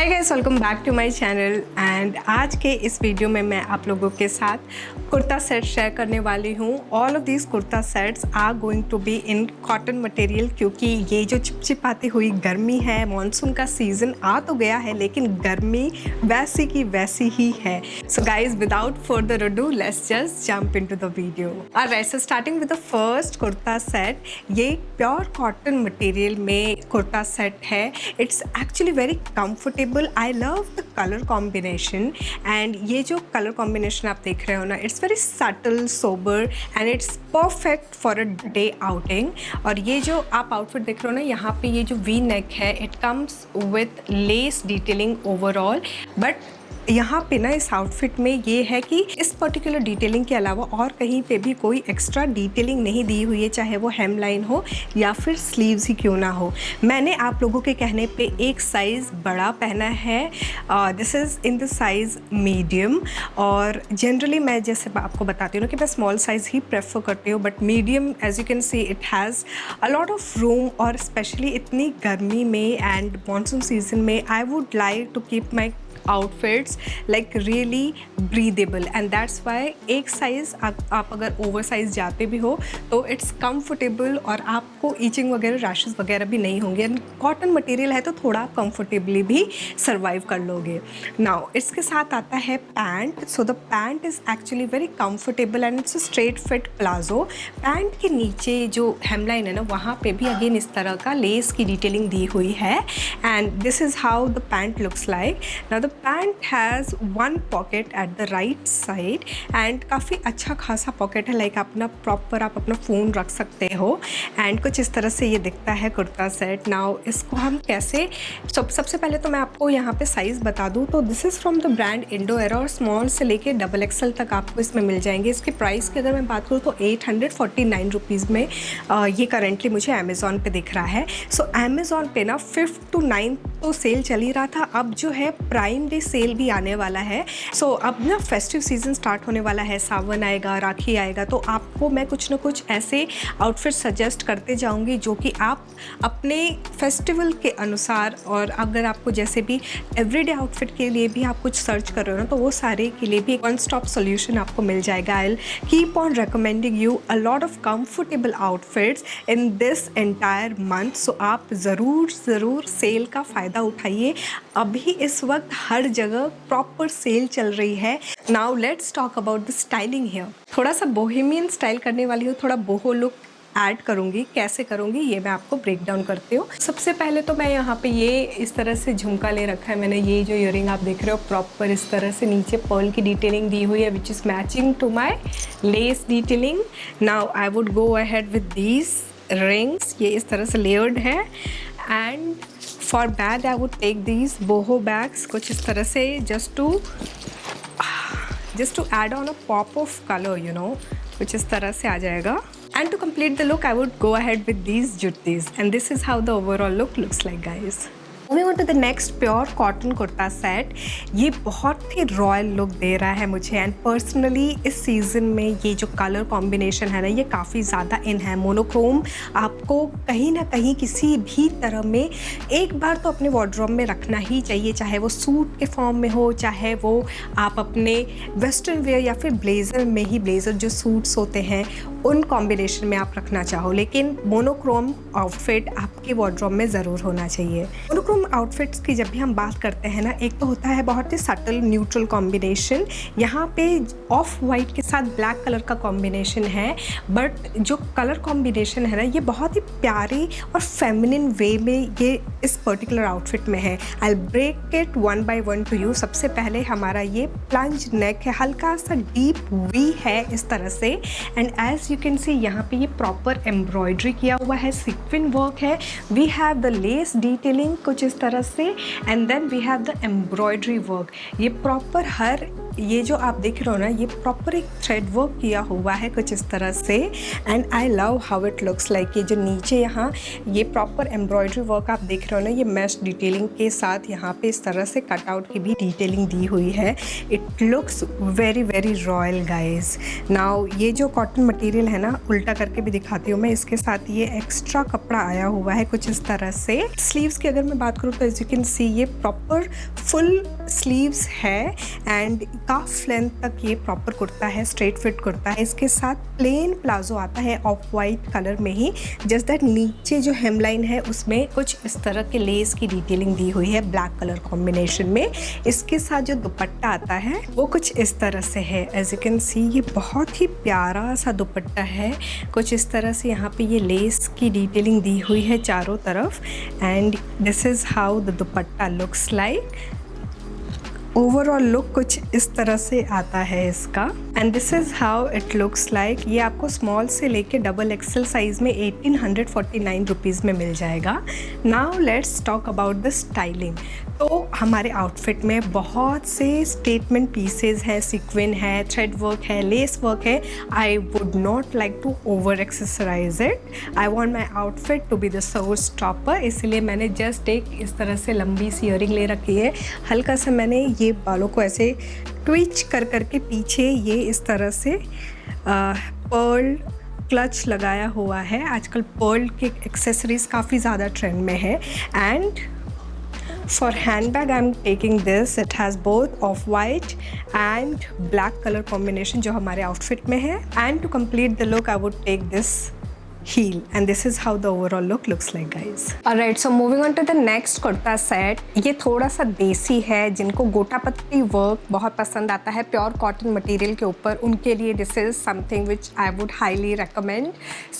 Hi guys, welcome back to my channel. And आज के इस वीडियो में मैं आप लोगों के साथ कुर्ता सेट शेयर करने वाली हूँ। All of these kurta sets are going to be in cotton material, क्योंकि ये जो चिपचिपाती हुई गर्मी है, मानसून का सीज़न आ तो गया है लेकिन गर्मी वैसी की वैसी ही है। So guys, without further ado let's just jump into the video. Alright, so starting with the first kurta set. ये प्योर कॉटन मटेरियल में कुर्ता सेट है। It's actually very comfortable. I love the colour combination and ये जो colour combination आप देख रहे हो ना, it's very subtle, sober and it's perfect for a day outing. और ये जो आप आउटफिट देख रहे हो ना, यहाँ पे ये जो वी नेक है, it comes with less detailing overall. But यहाँ पे ना इस आउटफिट में ये है कि इस पर्टिकुलर डिटेलिंग के अलावा और कहीं पे भी कोई एक्स्ट्रा डिटेलिंग नहीं दी हुई है, चाहे वो हेम लाइन हो या फिर स्लीव्स ही क्यों ना हो। मैंने आप लोगों के कहने पे एक साइज़ बड़ा पहना है। This is in the size medium. और जनरली मैं जैसे आपको बताती हूँ ना कि मैं स्मॉल साइज़ ही प्रेफर करती हूँ, but medium as you can see it has a lot of room. और स्पेशली इतनी गर्मी में एंड मानसून सीजन में I would like to keep my outfits like really breathable and that's why एक साइज़ आप अगर ओवर साइज़ जाते भी हो तो इट्स कंफर्टेबल और आपको ईचिंग वगैरह, रैशेस वगैरह भी नहीं होंगे। एंड कॉटन मटेरियल है तो थोड़ा कंफर्टेबली भी सर्वाइव कर लोगे। नाउ इसके साथ आता है pant. So the pant is actually very comfortable and it's a straight fit palazzo. Pant के नीचे जो हेमलाइन है ना, वहाँ पे भी अगेन इस तरह का लेस की डिटेलिंग दी हुई है and this is how the pant looks like. Now the pant has one pocket at the right side and काफ़ी अच्छा खासा पॉकेट है, लाइक अपना प्रॉपर आप अपना फ़ोन रख सकते हो। एंड कुछ इस तरह से ये दिखता है कुर्ता सेट। नाउ इसको हम कैसे, सबसे पहले तो मैं आपको यहाँ पे साइज़ बता दूँ तो this is from the brand Indo era और स्मॉल से लेके XXL तक आपको इसमें मिल जाएंगे। इसके प्राइस की अगर मैं बात करूँ तो 849 रुपीज़ में ये करेंटली मुझे अमेज़ॉन पे दिख रहा है। सो अमेज़ॉन पे ना 5th to 9th तो सेल चल ही रहा था, अब जो है प्राइम डे सेल भी आने वाला है। सो अब ना फेस्टिव सीजन स्टार्ट होने वाला है, सावन आएगा, राखी आएगा, तो आपको मैं कुछ ना कुछ ऐसे आउटफिट सजेस्ट करते जाऊंगी जो कि आप अपने फेस्टिवल के अनुसार, और अगर आपको जैसे भी एवरीडे आउटफिट के लिए भी आप कुछ सर्च कर रहे हो ना, तो वो सारे के लिए भी एक वन स्टॉप सोल्यूशन आपको मिल जाएगा। I will keep on recommending you a lot of comfortable outfits in this entire month. So आप ज़रूर सेल का फ़ायदा उठाइए। अभी इस वक्त हर जगह प्रॉपर सेल चल रही है। Now let's talk about the styling here. थोड़ा सा बोहेमियन स्टाइल करने वाली हूँ, थोड़ा बोहो लुक ऐड करूँगी। कैसे करूँगी ये मैं आपको ब्रेक डाउन करती हूँ। सबसे पहले तो मैं यहाँ पे ये इस तरह से झुमका ले रखा है मैंने। ये जो ईयरिंग आप देख रहे हो प्रॉपर इस तरह से नीचे पर्ल की डिटेलिंग दी हुई है which is matching to my lace detailing. Now I would go ahead with these rings. ये इस तरह से लेयर्ड है and for bag I would take these boho bags कुछ इस तरह से just to add on a pop of color, you know, कुछ इस तरह से आ जाएगा। And to complete the look I would go ahead with these juttis and this is how the overall look looks like, guys. Moving on to the next pure cotton kurta set. ये बहुत ही royal look दे रहा है मुझे and personally इस season में ये जो colour combination है ना, ये काफ़ी ज़्यादा इन है। मोनोक्रोम आपको कहीं ना कहीं किसी भी तरह में एक बार तो अपने वार्डरोब में रखना ही चाहिए, चाहे वो सूट के फॉर्म में हो, चाहे वो आप अपने वेस्टर्न वेयर या फिर ब्लेज़र में ही, ब्लेज़र जो सूट्स होते हैं उन कॉम्बिनेशन में आप रखना चाहो, लेकिन मोनोक्रोम आउटफिट आपके वार्डरोब में ज़रूर होना चाहिए। मोनोक्रोम आउटफिट्स की जब भी हम बात करते हैं ना, एक तो होता है बहुत ही सटल न्यूट्रल कॉम्बिनेशन। यहाँ पे ऑफ वाइट के साथ ब्लैक कलर का कॉम्बिनेशन है, बट जो कलर कॉम्बिनेशन है ना, ये बहुत ही प्यारी और फेमिनिन वे में ये इस पर्टिकुलर आउटफिट में है। I break it one by one to you. सबसे पहले हमारा ये प्लंज नेक है, हल्का सा डीप वी है इस तरह से and as you can see यहाँ पे ये प्रॉपर एम्ब्रॉयडरी किया हुआ है, सीक्वेंस वर्क है। We have the lace detailing कुछ इस तरह से and then we have the embroidery work. ये प्रॉपर हर, ये जो आप देख रहे हो ना, ये प्रॉपर एक थ्रेड वर्क किया हुआ है कुछ इस तरह से and I love how it looks like. ये जो नीचे यहाँ ये प्रॉपर एम्ब्रॉयडरी वर्क आप देख रहे हो ना, ये मैश डिटेलिंग के साथ यहाँ पे इस तरह से कटआउट की भी डिटेलिंग दी हुई है। It looks very very royal guys. Now ये जो कॉटन मटेरियल मटेरियल है ना, उल्टा करके भी दिखाती हूँ मैं। इसके साथ ये एक्स्ट्रा कपड़ा आया हुआ है कुछ इस तरह से। स्लीव्स की अगर मैं बात करूँ तो एज यू कैन सी ये प्रॉपर फुल स्लीव्स है एंड काफ लेंथ तक ये प्रॉपर कुर्ता है, स्ट्रेट फिट कुर्ता है। इसके साथ प्लेन प्लाजो आता है ऑफ वाइट कलर में ही, जस्ट दैट नीचे जो हेमलाइन है उसमें कुछ इस तरह के लेस की डिटेलिंग दी हुई है ब्लैक कलर कॉम्बिनेशन में। इसके साथ जो दुपट्टा आता है वो कुछ इस तरह से है। एज यू कैन सी ये बहुत ही प्यारा सा दुपट्टा है, कुछ इस तरह से यहाँ पे ये लेस की डिटेलिंग दी हुई है चारों तरफ and this is how the dupatta looks like. Overall look कुछ इस तरह से आता है इसका and this is how it looks like. ये आपको स्मॉल से लेके डबल एक्सेल साइज़ में 1849 रुपीज़ में मिल जाएगा। Now let's talk about the styling. तो हमारे आउटफिट में बहुत से स्टेटमेंट पीसेज हैं, सीक्वेंस है, थ्रेड वर्क है, लेस वर्क है। I would not like to over accessorise it. I want my outfit to be the show stopper, इसलिए मैंने जस्ट एक इस तरह से लंबी सी इयरिंग ले रखी है। हल्का सा मैंने ये बालों को ऐसे ट्विच कर करके पीछे ये इस तरह से पर्ल क्लच लगाया हुआ है। आजकल पर्ल के एक्सेसरीज काफ़ी ज़्यादा ट्रेंड में है and for handbag I'm taking this. It has both off white and black color combination जो हमारे outfit में है and to complete the look I would take this heel and this is how the overall look looks like guys. Alright, so moving on to the next kurta set. ये थोड़ा सा देसी है, जिनको गोटा पत्ती वर्क बहुत पसंद आता है प्योर कॉटन मटेरियल के ऊपर, उनके लिए this is something which I would highly recommend.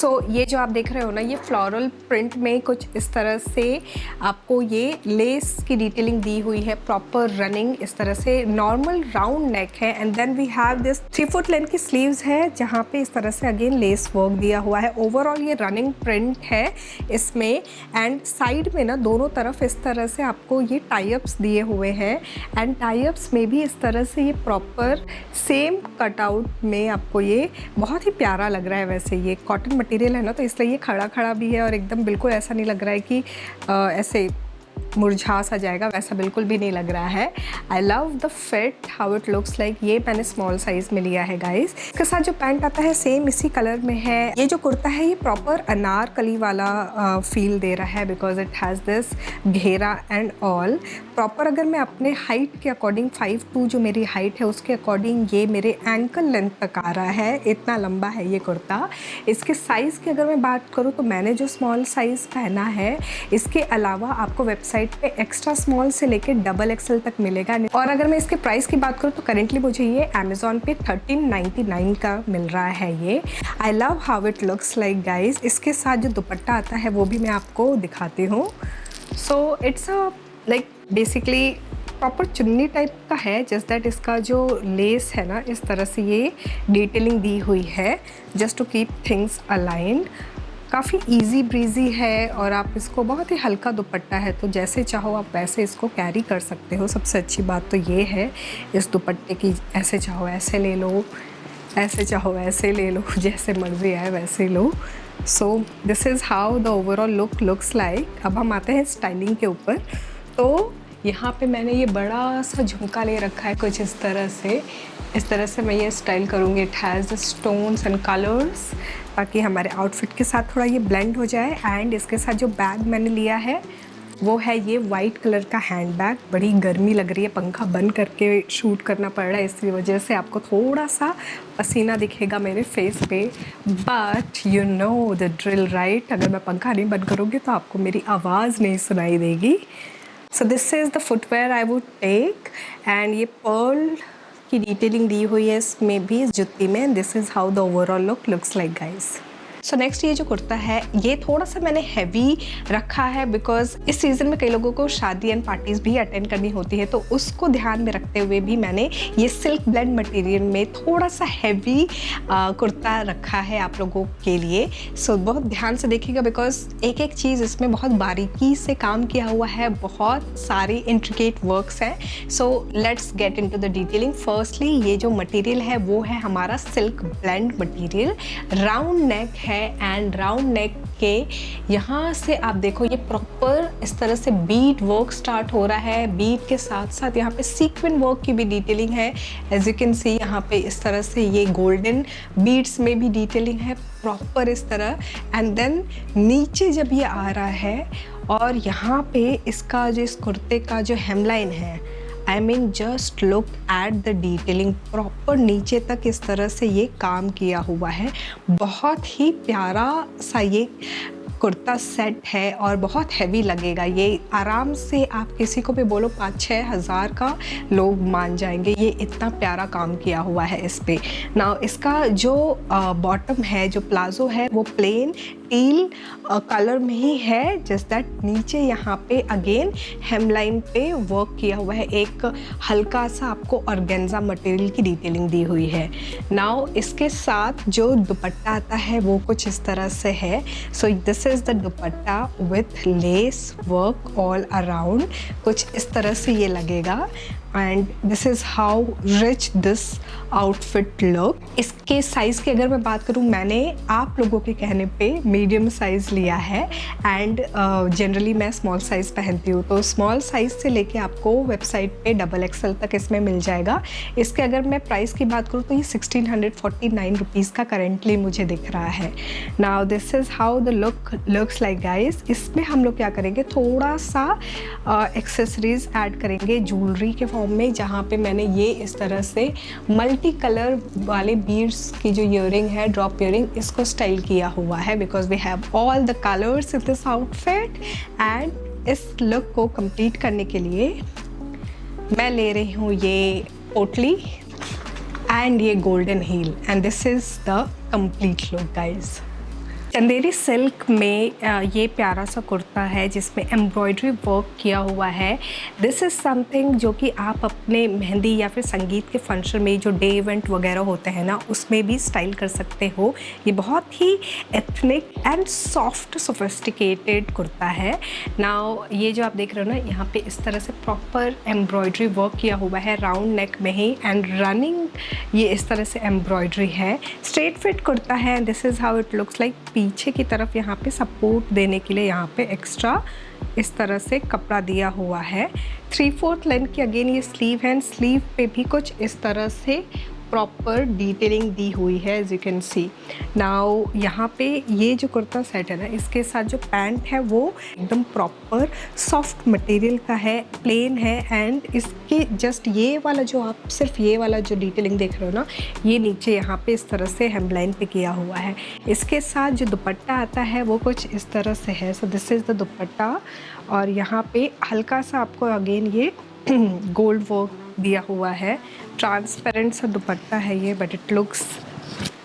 So ये जो आप देख रहे हो ना, ये फ्लोरल प्रिंट में कुछ इस तरह से आपको ये लेस की डिटेलिंग दी हुई है, प्रॉपर रनिंग इस तरह से, नॉर्मल राउंड नेक है and then we have this 3 foot length की स्लीव्स है जहाँ पे इस तरह से अगेन लेस वर्क दिया हुआ है। ओवरऑल ये रनिंग प्रिंट है इसमें एंड साइड में ना दोनों तरफ इस तरह से आपको ये टाई-अप्स दिए हुए हैं एंड टाई-अप्स में भी इस तरह से ये प्रॉपर सेम कटआउट में आपको ये बहुत ही प्यारा लग रहा है। वैसे ये कॉटन मटेरियल है ना, तो इसलिए ये खड़ा खड़ा भी है और एकदम बिल्कुल ऐसा नहीं लग रहा है कि ऐसे मुरझा सा जाएगा, वैसा बिल्कुल भी नहीं लग रहा है। I love the fit how it looks like. ये मैंने स्मॉल साइज में लिया है गाइस। इसके साथ जो पैंट आता है सेम इसी कलर में है। ये जो कुर्ता है ये प्रॉपर अनारकली वाला फील दे रहा है बिकॉज इट हैज़ दिस घेरा एंड ऑल प्रॉपर। अगर मैं अपने हाइट के अकॉर्डिंग 5'2" जो मेरी हाइट है उसके अकॉर्डिंग ये मेरे एंकल लेंथ तक आ रहा है, इतना लंबा है ये कुर्ता। इसके साइज़ की अगर मैं बात करूँ तो मैंने जो स्मॉल साइज़ पहना है, इसके अलावा आपको वेबसाइट पे एक्स्ट्रा स्मॉल से लेके डबल एक्सेल तक मिलेगा। और अगर मैं इसके प्राइस की बात करूँ तो करेंटली मुझे ये अमेज़ॉन पे 1399 का मिल रहा है ये। I love how it looks like guys. इसके साथ जो दुपट्टा आता है वो भी मैं आपको दिखाती हूँ। So it's a like basically proper चुन्नी टाइप का है, जस्ट दैट इसका जो लेस है ना इस तरह से ये डिटेलिंग दी हुई है just to keep things aligned. काफ़ी इजी ब्रीजी है और आप इसको बहुत ही हल्का दुपट्टा है तो जैसे चाहो आप वैसे इसको कैरी कर सकते हो। सबसे अच्छी बात तो ये है इस दुपट्टे की, ऐसे चाहो ऐसे ले लो, ऐसे चाहो ऐसे ले लो, जैसे मर्जी आए वैसे लो। So this is how the overall look looks like. अब हम आते हैं स्टाइलिंग के ऊपर। तो यहाँ पे मैंने ये बड़ा सा झुमका ले रखा है कुछ इस तरह से मैं ये स्टाइल करूँगी। It has stones and colours ताकि हमारे आउटफिट के साथ थोड़ा ये ब्लेंड हो जाए। एंड इसके साथ जो बैग मैंने लिया है वो है ये वाइट कलर का हैंड बैग। बड़ी गर्मी लग रही है, पंखा बंद करके शूट करना पड़ रहा है, इसकी वजह से आपको थोड़ा सा पसीना दिखेगा मेरे फेस पे, but you know the drill right. अगर मैं पंखा नहीं बंद करूँगी तो आपको मेरी आवाज़ नहीं सुनाई देगी। So this is the footwear I would take and ये पर्ल की डिटेलिंग दी हुई है इसमें भी, इस जुत्ती में। This is how the overall look looks like guys. So next ये जो कुर्ता है ये थोड़ा सा मैंने हैवी रखा है बिकॉज इस सीज़न में कई लोगों को शादी एंड पार्टीज़ भी अटेंड करनी होती है, तो उसको ध्यान में रखते हुए भी मैंने ये सिल्क ब्लेंड मटेरियल में थोड़ा सा हैवी कुर्ता रखा है आप लोगों के लिए। सो बहुत ध्यान से देखिएगा बिकॉज एक एक चीज़ इसमें बहुत बारीकी से काम किया हुआ है, बहुत सारी इंट्रिकेट वर्क्स हैं। So let's get into the detailing. Firstly ये जो मटेरियल है वो है हमारा silk blend material, round neck है एंड राउंड नेक के यहाँ से आप देखो ये प्रॉपर इस तरह से बीट वर्क स्टार्ट हो रहा है। बीट के साथ साथ यहाँ पे सीक्वेंट वर्क की भी डिटेलिंग है। एज यू कैन सी यहाँ पे इस तरह से ये गोल्डन बीड्स में भी डिटेलिंग है प्रॉपर इस तरह। एंड देन नीचे जब ये आ रहा है और यहाँ पे इसका जो इस कुर्ते का जो हेमलाइन है, I mean just look at the detailing, proper नीचे तक इस तरह से ये काम किया हुआ है। बहुत ही प्यारा सा ये कुर्ता सेट है और बहुत हैवी लगेगा। ये आराम से आप किसी को भी बोलो 5-6 हज़ार का लोग मान जाएंगे, ये इतना प्यारा काम किया हुआ है इस पे। नाउ इसका जो बॉटम है, जो प्लाजो है, वो प्लेन टील कलर में ही है। जस्ट दैट नीचे यहाँ पे अगेन हेमलाइन पे वर्क किया हुआ है। एक हल्का सा आपको ऑर्गेन्जा मटेरियल की डिटेलिंग दी हुई है। नाउ इसके साथ जो दुपट्टा आता है वो कुछ इस तरह से है। सो this is the dupatta with lace work all around, कुछ इस तरह से ये लगेगा। And this is how rich this outfit look. इसके साइज़ की अगर मैं बात करूँ, मैंने आप लोगों के कहने पे मीडियम साइज़ लिया है एंड जनरली मैं स्मॉल साइज़ पहनती हूँ, तो स्मॉल साइज़ से लेके आपको वेबसाइट पे XXL तक इसमें मिल जाएगा। इसके अगर मैं प्राइस की बात करूँ तो ये 1649 रुपीज़ का करेंटली मुझे दिख रहा है। Now this is how the looks like guys. इसमें हम लोग क्या करेंगे, थोड़ा सा एक्सेसरीज ऐड करेंगे ज्वेलरी के फॉर्म में, जहाँ पे मैंने ये इस तरह से मल्टी कलर वाले बीड्स की जो ईयरिंग है, ड्रॉप ईयरिंग, इसको स्टाइल किया हुआ है because we have all the colours in this outfit. And इस लुक को कंप्लीट करने के लिए मैं ले रही हूँ ये पोटली एंड ये golden heel and this is the complete look guys. Chanderi silk में ये प्यारा सा कुर्ता है जिसमें एम्ब्रॉयडरी वर्क किया हुआ है। दिस इज़ समथिंग जो कि आप अपने मेहंदी या फिर संगीत के फंक्शन में जो डे इवेंट वगैरह होते हैं ना, उसमें भी स्टाइल कर सकते हो। ये बहुत ही ethnic and soft sophisticated kurta है। नाउ ये जो आप देख रहे हो ना, यहाँ पे इस तरह से प्रॉपर एम्ब्रॉयडरी वर्क किया हुआ है राउंड नेक में ही एंड रनिंग ये इस तरह से एम्ब्रॉयडरी है। स्ट्रेट फिट कुर्ता है। This is how it looks like. पीछे की तरफ यहाँ पे सपोर्ट देने के लिए यहाँ पे एक्स्ट्रा इस तरह से कपड़ा दिया हुआ है। 3/4 लेंथ की अगेन ये स्लीव है। स्लीव पे भी कुछ इस तरह से प्रॉपर डिटेलिंग दी हुई है as you can see. Now यहाँ पे ये जो कुर्ता सेट है ना, इसके साथ जो पैंट है वो एकदम प्रॉपर सॉफ्ट मटेरियल का है, प्लेन है। एंड इसके जस्ट ये वाला जो आप सिर्फ ये वाला जो डिटेलिंग देख रहे हो ना, ये नीचे यहाँ पे इस तरह से हेमलाइन पे किया हुआ है। इसके साथ जो दुपट्टा आता है वो कुछ इस तरह से है। सो दिस इज़ द दुपट्टा और यहाँ पे हल्का सा आपको अगेन ये गोल्ड वर्क दिया हुआ है। ट्रांसपेरेंट सा दुपट्टा है ये, but it looks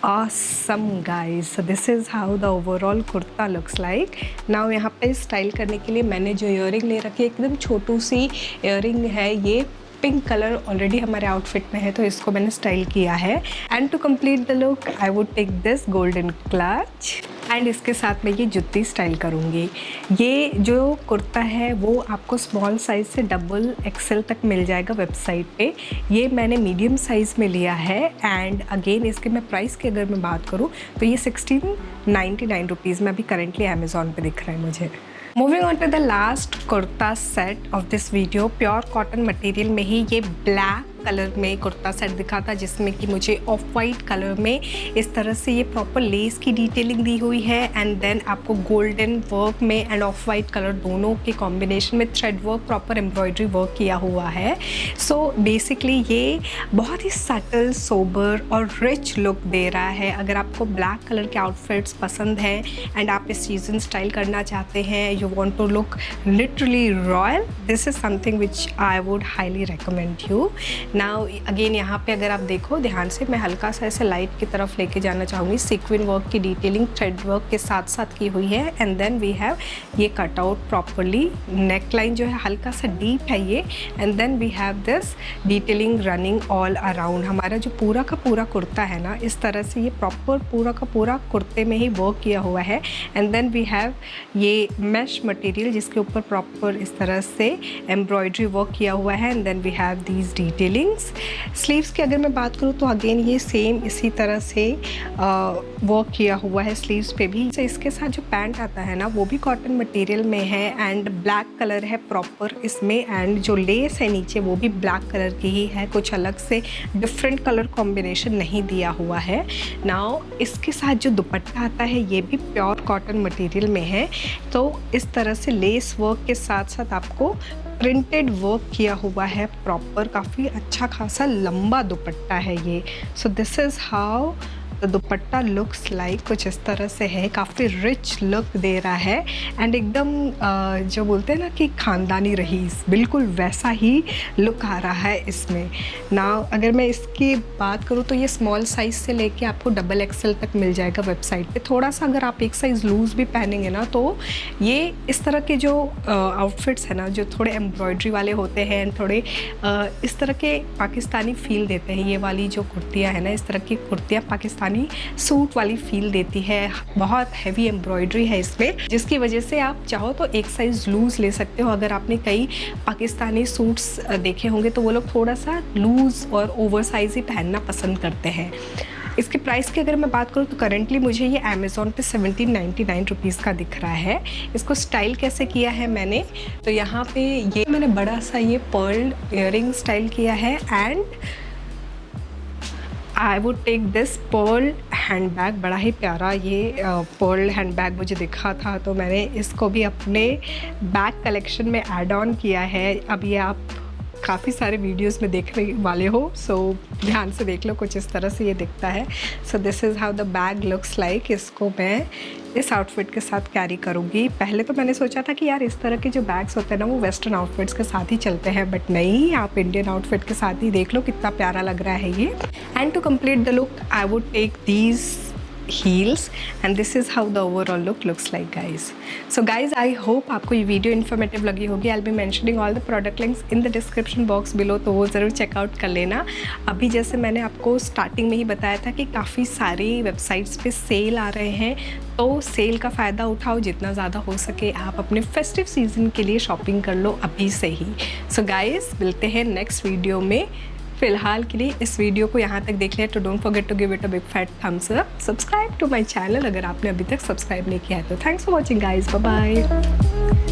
awesome guys. So this is how the overall kurta looks like. Now यहाँ पे स्टाइल करने के लिए मैंने जो ईयरिंग ले रखी है, एकदम छोटू सी ईयरिंग है। ये पिंक कलर ऑलरेडी हमारे आउटफिट में है तो इसको मैंने स्टाइल किया है। And to complete the look I would take this golden clutch and इसके साथ मैं ये जुत्ती स्टाइल करूँगी। ये जो कुर्ता है वो आपको स्मॉल साइज़ से XXL तक मिल जाएगा वेबसाइट पे। ये मैंने मीडियम साइज़ में लिया है एंड अगेन इसके मैं प्राइस की अगर मैं बात करूँ तो ये 1699 रुपीज़ में अभी करेंटली अमेज़ॉन पे दिख रहा है मुझे। Moving on to the last kurta set of this video, pure cotton material में ही ये ब्लैक कलर में कुर्ता सेट दिखा था जिसमें कि मुझे ऑफ वाइट कलर में इस तरह से ये प्रॉपर लेस की डिटेलिंग दी हुई है एंड देन आपको गोल्डन वर्क में एंड ऑफ वाइट कलर दोनों के कॉम्बिनेशन में thread work, proper embroidery work किया हुआ है। सो बेसिकली ये बहुत ही सटल, सोबर और रिच लुक दे रहा है। अगर आपको ब्लैक कलर के आउटफिट्स पसंद हैं एंड आप इस सीजन स्टाइल करना चाहते हैं, you want to look literally royal, this is something which I would highly recommend you. Now again यहाँ पे अगर आप देखो ध्यान से, मैं हल्का सा ऐसे लाइट की तरफ लेके जाना चाहूँगी। सीक्वेंट वर्क की डिटेलिंग थ्रेड वर्क के साथ साथ की हुई है एंड देन वी हैव ये cut out properly. Neckline जो है हल्का सा डीप है ये and then we have this detailing running all around. हमारा जो पूरा का पूरा कुर्ता है ना, इस तरह से ये प्रॉपर पूरा का पूरा कुर्ते में ही वर्क किया हुआ है एंड देन वी हैव ये मैश मटेरियल जिसके ऊपर प्रॉपर इस तरह से एम्ब्रॉयडरी वर्क किया हुआ है and then we have these detailing sleeves की अगर मैं बात करूँ तो अगेन ये सेम इसी तरह से वर्क किया हुआ है स्लीव्स पे भी। तो इसके साथ जो पैंट आता है ना वो भी कॉटन मटेरियल में है एंड ब्लैक कलर है प्रॉपर इसमें, एंड जो लेस है नीचे वो भी ब्लैक कलर की ही है, कुछ अलग से डिफरेंट कलर कॉम्बिनेशन नहीं दिया हुआ है। नाउ इसके साथ जो दुपट्टा आता है ये भी प्योर कॉटन मटेरियल में है। तो इस तरह से लेस वर्क के साथ साथ आपको प्रिंटेड वर्क किया हुआ है प्रॉपर, काफ़ी अच्छा खासा लंबा दुपट्टा है ये। सो this is how the dupatta looks like, कुछ इस तरह से है, काफ़ी रिच लुक दे रहा है एंड एकदम जो बोलते हैं ना कि ख़ानदानी रईस, बिल्कुल वैसा ही लुक आ रहा है इसमें ना। अगर मैं इसकी बात करूँ तो ये स्मॉल साइज़ से लेके आपको डबल एक्सेल तक मिल जाएगा वेबसाइट पे। थोड़ा सा अगर आप एक साइज़ लूज़ भी पहनेंगे ना तो ये इस तरह के जो आउटफिट्स हैं ना, जो थोड़े एम्ब्रॉयड्री वाले होते हैं एंड थोड़े इस तरह के पाकिस्तानी फ़ील देते हैं, ये वाली जो कुर्तियाँ हैं ना, इस तरह की कुर्तियाँ पाकिस्तानी सूट वाली फील देती है। बहुत हैवी एम्ब्रॉयडरी है इसमें, जिसकी वजह से आप चाहो तो एक साइज़ लूज़ ले सकते हो। अगर आपने कई पाकिस्तानी सूट्स देखे होंगे तो वो लोग थोड़ा सा लूज़ और ओवर साइज़ ही पहनना पसंद करते हैं। इसके प्राइस की अगर मैं बात करूँ तो करेंटली मुझे ये अमेज़ॉन पे 1799 रुपीज़ का दिख रहा है। इसको स्टाइल कैसे किया है मैंने, तो यहाँ पे ये मैंने बड़ा सा ये पर्ल इयरिंग स्टाइल किया है and I would take this pearl handbag. बड़ा ही प्यारा ये पर्ल हैंड बैग मुझे दिखा था तो मैंने इसको भी अपने बैग कलेक्शन में ऐड ऑन किया है। अब ये आप काफ़ी सारे वीडियोस में देखने वाले हो, सो ध्यान से देख लो, कुछ इस तरह से ये दिखता है। सो this is how the bag looks like. इसको मैं इस आउटफिट के साथ कैरी करूँगी। पहले तो मैंने सोचा था कि यार इस तरह के जो बैग्स होते हैं ना वो वेस्टर्न आउटफिट्स के साथ ही चलते हैं, बट नहीं, आप इंडियन आउटफिट के साथ ही देख लो कितना प्यारा लग रहा है ये। And to complete the look I would take these heels and this is how the overall look looks like guys. So guys, I hope आपको ये वीडियो इन्फॉर्मेटिव लगी होगी। I'll be mentioning all the product links in the description box below, तो वो ज़रूर checkout कर लेना। अभी जैसे मैंने आपको स्टार्टिंग में ही बताया था कि काफ़ी सारी वेबसाइट्स पे सेल आ रहे हैं, तो सेल का फ़ायदा उठाओ, जितना ज़्यादा हो सके आप अपने फेस्टिव सीज़न के लिए शॉपिंग कर लो अभी से ही। सो गाइस, मिलते हैं नेक्स्ट वीडियो में। फिलहाल के लिए इस वीडियो को यहाँ तक देख लिया तो don't forget to give it a big fat thumbs up, subscribe to my channel अगर आपने अभी तक सब्सक्राइब नहीं किया है तो। Thanks for watching guys, bye bye.